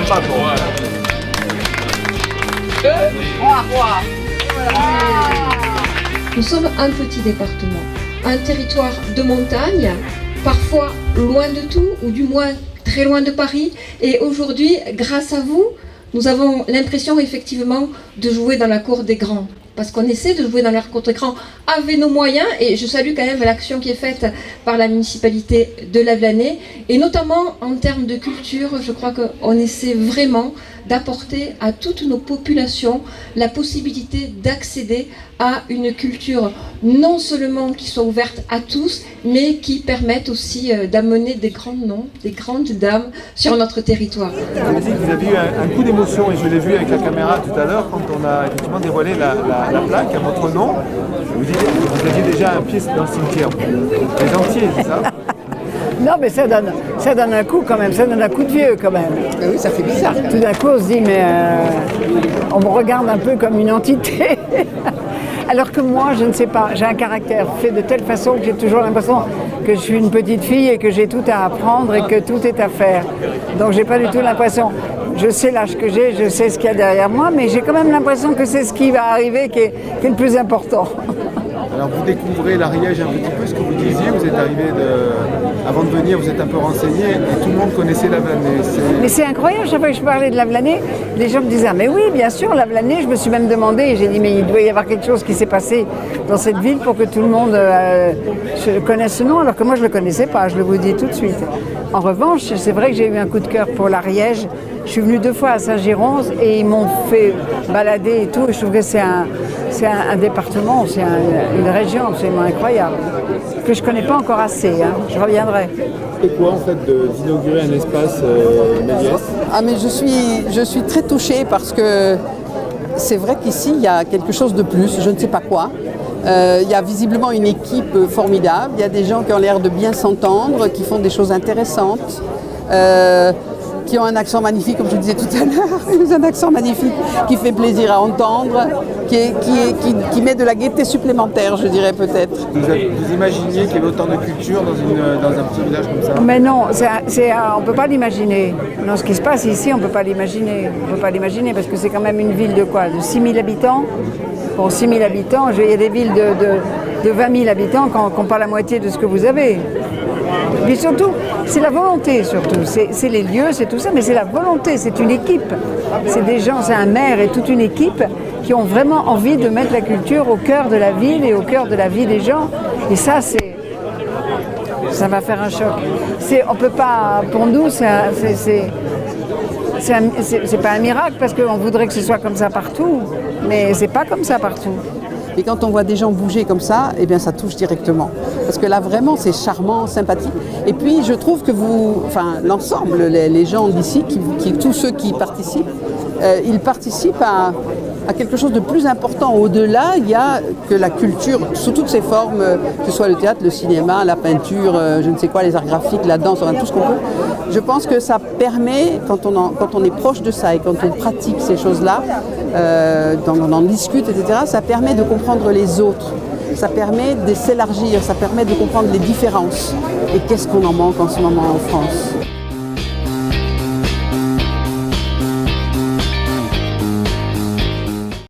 Pas trop. Nous sommes un petit département, un territoire de montagne, parfois loin de tout, ou du moins très loin de Paris. Et aujourd'hui, grâce à vous, nous avons l'impression effectivement de jouer dans la cour des grands. Parce qu'on essaie de jouer dans la cour des grands avec nos moyens. Et je salue quand même l'action qui est faite par la municipalité de Lavelanet. Et notamment en termes de culture, je crois qu'on essaie vraiment d'apporter à toutes nos populations la possibilité d'accéder à une culture non seulement qui soit ouverte à tous, mais qui permette aussi d'amener des grands noms, des grandes dames sur notre territoire. Vous avez dit que vous avez eu un coup d'émotion, et je l'ai vu avec la caméra tout à l'heure, quand on a effectivement dévoilé la plaque à votre nom. Vous aviez déjà un pied dans le cimetière. Les entiers, c'est ça? Non, mais ça donne un coup quand même, ça donne un coup de vieux quand même. Oui, ça fait bizarre. Tout d'un coup, on se dit, mais on me regarde un peu comme une entité. Alors que moi, je ne sais pas, j'ai un caractère fait de telle façon que j'ai toujours l'impression que je suis une petite fille et que j'ai tout à apprendre et que tout est à faire. Donc j'ai pas du tout l'impression, je sais l'âge que j'ai, je sais ce qu'il y a derrière moi, mais j'ai quand même l'impression que c'est ce qui va arriver qui est le plus important. Alors vous découvrez l'Ariège un petit peu, ce que vous disiez, vous êtes arrivé avant de venir, vous êtes un peu renseigné et tout le monde connaissait Lavelanet. Mais c'est incroyable, chaque fois que je parlais de Lavelanet, les gens me disaient « Ah mais oui, bien sûr, Lavelanet », je me suis même demandé, et j'ai dit « Mais il doit y avoir quelque chose qui s'est passé dans cette ville pour que tout le monde connaisse ce nom », alors que moi je ne le connaissais pas, je le vous dis tout de suite. En revanche, c'est vrai que j'ai eu un coup de cœur pour l'Ariège. Je suis venue 2 fois à Saint-Girons et ils m'ont fait balader et tout, et je trouve que c'est un département, c'est une région absolument incroyable, que je ne connais pas encore assez, hein. Je reviendrai. C'est quoi en fait d'inaugurer un espace Méliès? Ah mais je suis très touchée parce que c'est vrai qu'ici il y a quelque chose de plus, je ne sais pas quoi. Il y a visiblement une équipe formidable, il y a des gens qui ont l'air de bien s'entendre, qui font des choses intéressantes. Qui ont un accent magnifique, comme je disais tout à l'heure, ils ont un accent magnifique qui fait plaisir à entendre, qui met de la gaieté supplémentaire, je dirais peut-être. Vous imaginiez qu'il y avait autant de culture dans un petit village comme ça? Mais non, on ne peut pas l'imaginer. Non, ce qui se passe ici, on ne peut pas l'imaginer. On ne peut pas l'imaginer parce que c'est quand même une ville de quoi? De 6 000 habitants. Pour 6 000 habitants, il y a des villes de 20 000 habitants qui n'ont pas la moitié de ce que vous avez. Mais surtout, c'est la volonté surtout, c'est les lieux, c'est tout ça, mais c'est la volonté, c'est une équipe. C'est des gens, c'est un maire et toute une équipe qui ont vraiment envie de mettre la culture au cœur de la ville et au cœur de la vie des gens. Et ça, ça va faire un choc. On peut pas, pour nous, c'est pas un miracle parce qu'on voudrait que ce soit comme ça partout, mais c'est pas comme ça partout. Et quand on voit des gens bouger comme ça, eh bien ça touche directement. Parce que là vraiment c'est charmant, sympathique. Et puis je trouve que l'ensemble, les gens d'ici, tous ceux qui participent, ils participent à quelque chose de plus important. Au-delà, il y a que la culture, sous toutes ses formes, que ce soit le théâtre, le cinéma, la peinture, je ne sais quoi, les arts graphiques, la danse, tout ce qu'on peut. Je pense que ça permet, quand on est proche de ça et quand on pratique ces choses-là, on en discute, etc., ça permet de comprendre les autres. Ça permet de s'élargir, ça permet de comprendre les différences. Et qu'est-ce qu'on en manque en ce moment en France ?